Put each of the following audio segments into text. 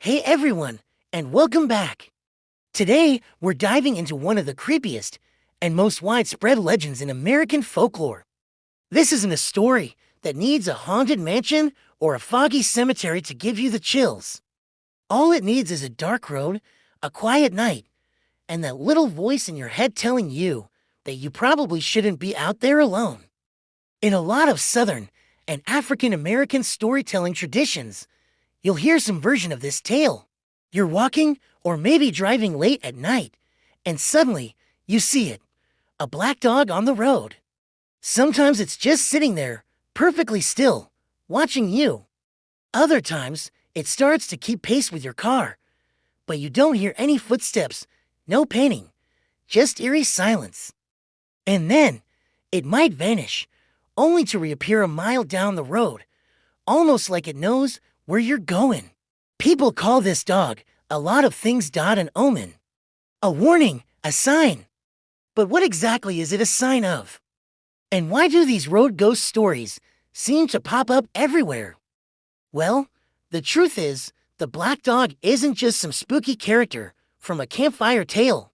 Hey everyone, and welcome back. Today, we're diving into one of the creepiest and most widespread legends in American folklore. This isn't a story that needs a haunted mansion or a foggy cemetery to give you the chills. All it needs is a dark road, a quiet night, and that little voice in your head telling you that you probably shouldn't be out there alone. In a lot of Southern and African American storytelling traditions, you'll hear some version of this tale. You're walking or maybe driving late at night, and suddenly you see it, a black dog on the road. Sometimes it's just sitting there, perfectly still, watching you. Other times, it starts to keep pace with your car, but you don't hear any footsteps, no panting, just eerie silence. And then, it might vanish, only to reappear a mile down the road, almost like it knows where you're going. People call this dog a lot of things. An omen, a warning, a sign. But what exactly is it a sign of? And why do these road ghost stories seem to pop up everywhere? Well, the truth is, the black dog isn't just some spooky character from a campfire tale.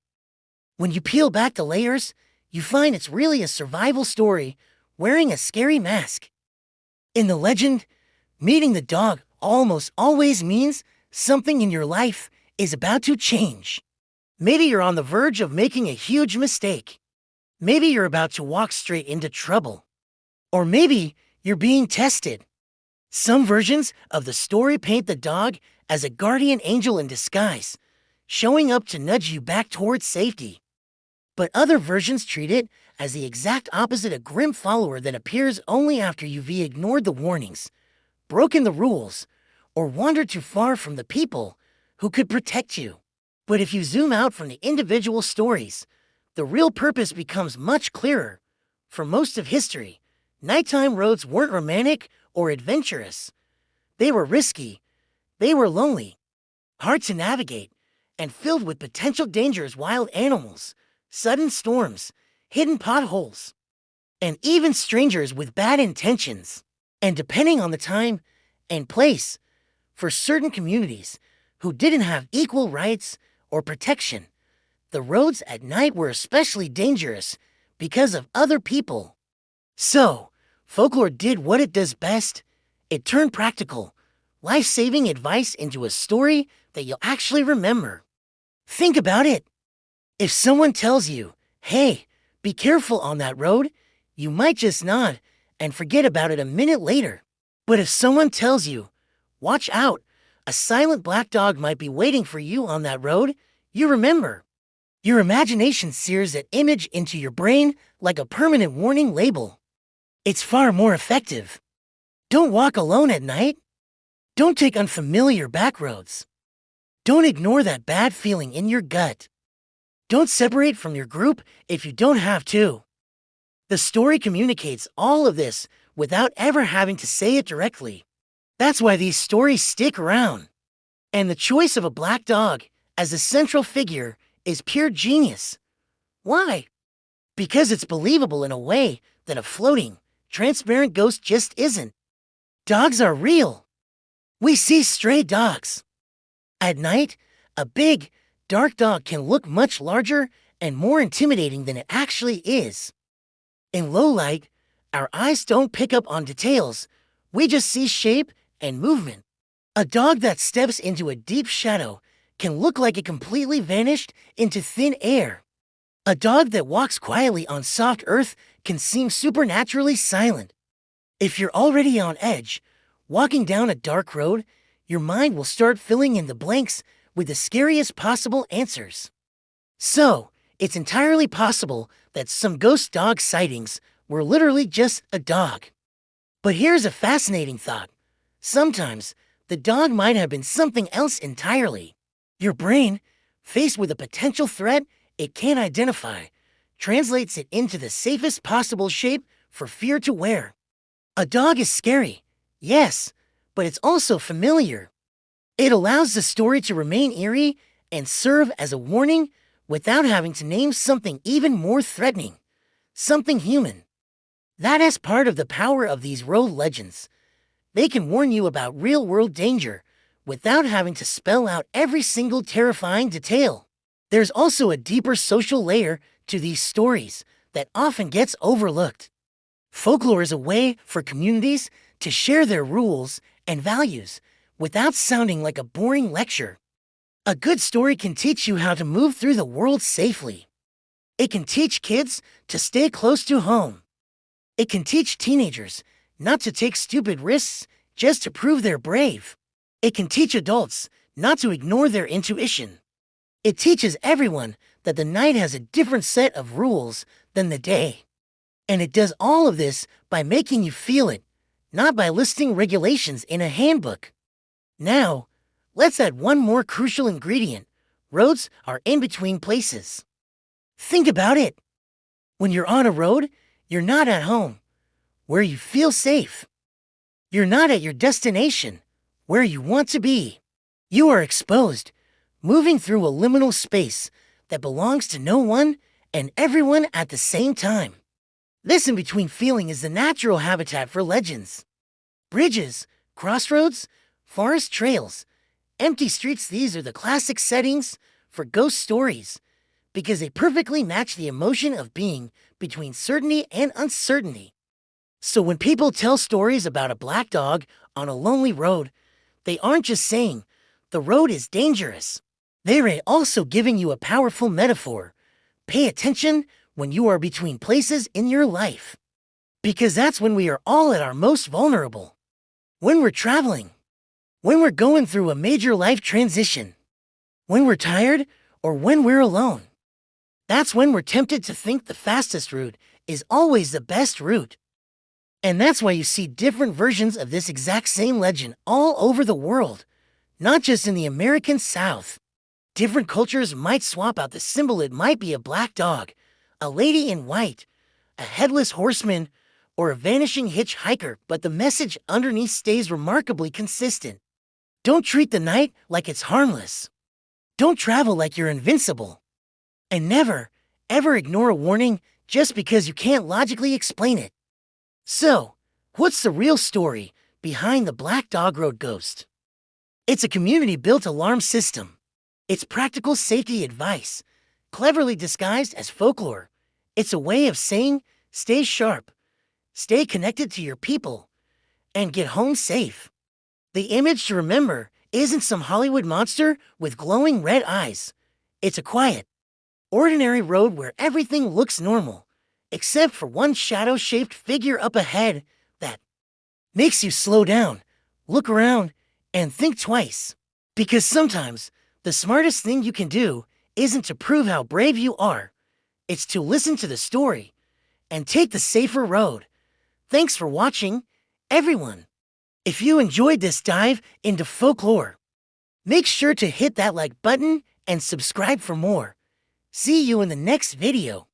When you peel back the layers, you find it's really a survival story wearing a scary mask. In the legend, meeting the dog almost always means something in your life is about to change. Maybe you're on the verge of making a huge mistake. Maybe you're about to walk straight into trouble. Or maybe you're being tested. Some versions of the story paint the dog as a guardian angel in disguise, showing up to nudge you back towards safety. But other versions treat it as the exact opposite, a grim follower that appears only after you've ignored the warnings, broken the rules, or wandered too far from the people who could protect you. But if you zoom out from the individual stories, the real purpose becomes much clearer. For most of history, nighttime roads weren't romantic or adventurous. They were risky, they were lonely, hard to navigate, and filled with potential dangers: wild animals, sudden storms, hidden potholes, and even strangers with bad intentions. And depending on the time and place, for certain communities who didn't have equal rights or protection, the roads at night were especially dangerous because of other people. So, folklore did what it does best. It turned practical, life-saving advice into a story that you'll actually remember. Think about it. If someone tells you, "Hey, be careful on that road," you might just nod and forget about it a minute later. But if someone tells you, "Watch out, a silent black dog might be waiting for you on that road," you remember. Your imagination sears that image into your brain like a permanent warning label. It's far more effective. Don't walk alone at night. Don't take unfamiliar back roads. Don't ignore that bad feeling in your gut. Don't separate from your group if you don't have to. The story communicates all of this without ever having to say it directly. That's why these stories stick around. And the choice of a black dog as a central figure is pure genius. Why? Because it's believable in a way that a floating, transparent ghost just isn't. Dogs are real. We see stray dogs. At night, a big, dark dog can look much larger and more intimidating than it actually is. In low light, our eyes don't pick up on details. We just see shape and movement. A dog that steps into a deep shadow can look like it completely vanished into thin air. A dog that walks quietly on soft earth can seem supernaturally silent. If you're already on edge, walking down a dark road, your mind will start filling in the blanks with the scariest possible answers. So, it's entirely possible that some ghost dog sightings were literally just a dog. But here's a fascinating thought. Sometimes, the dog might have been something else entirely. Your brain, faced with a potential threat it can't identify, translates it into the safest possible shape for fear to wear. A dog is scary, yes, but it's also familiar. It allows the story to remain eerie and serve as a warning without having to name something even more threatening, something human. That is part of the power of these road legends. They can warn you about real-world danger without having to spell out every single terrifying detail. There's also a deeper social layer to these stories that often gets overlooked. Folklore is a way for communities to share their rules and values without sounding like a boring lecture. A good story can teach you how to move through the world safely. It can teach kids to stay close to home. It can teach teenagers not to take stupid risks just to prove they're brave. It can teach adults not to ignore their intuition. It teaches everyone that the night has a different set of rules than the day. And it does all of this by making you feel it, not by listing regulations in a handbook. Now, let's add one more crucial ingredient. Roads are in-between places. Think about it. When you're on a road, you're not at home, where you feel safe. You're not at your destination, where you want to be. You are exposed, moving through a liminal space that belongs to no one and everyone at the same time. This in-between feeling is the natural habitat for legends. Bridges, crossroads, forest trails, empty streets, these are the classic settings for ghost stories because they perfectly match the emotion of being between certainty and uncertainty. So when people tell stories about a black dog on a lonely road, they aren't just saying, the road is dangerous. They're also giving you a powerful metaphor. Pay attention when you are between places in your life. Because that's when we are all at our most vulnerable. When we're traveling. When we're going through a major life transition. When we're tired or when we're alone. That's when we're tempted to think the fastest route is always the best route. And that's why you see different versions of this exact same legend all over the world, not just in the American South. Different cultures might swap out the symbol. It might be a black dog, a lady in white, a headless horseman, or a vanishing hitchhiker, but the message underneath stays remarkably consistent. Don't treat the night like it's harmless. Don't travel like you're invincible. And never, ever ignore a warning just because you can't logically explain it. So, what's the real story behind the Black Dog Road Ghost? It's a community-built alarm system. It's practical safety advice, cleverly disguised as folklore. It's a way of saying, stay sharp, stay connected to your people, and get home safe. The image to remember isn't some Hollywood monster with glowing red eyes. It's a quiet, ordinary road where everything looks normal, except for one shadow-shaped figure up ahead that makes you slow down, look around, and think twice. Because sometimes, the smartest thing you can do isn't to prove how brave you are. It's to listen to the story and take the safer road. Thanks for watching, everyone. If you enjoyed this dive into folklore, make sure to hit that like button and subscribe for more. See you in the next video.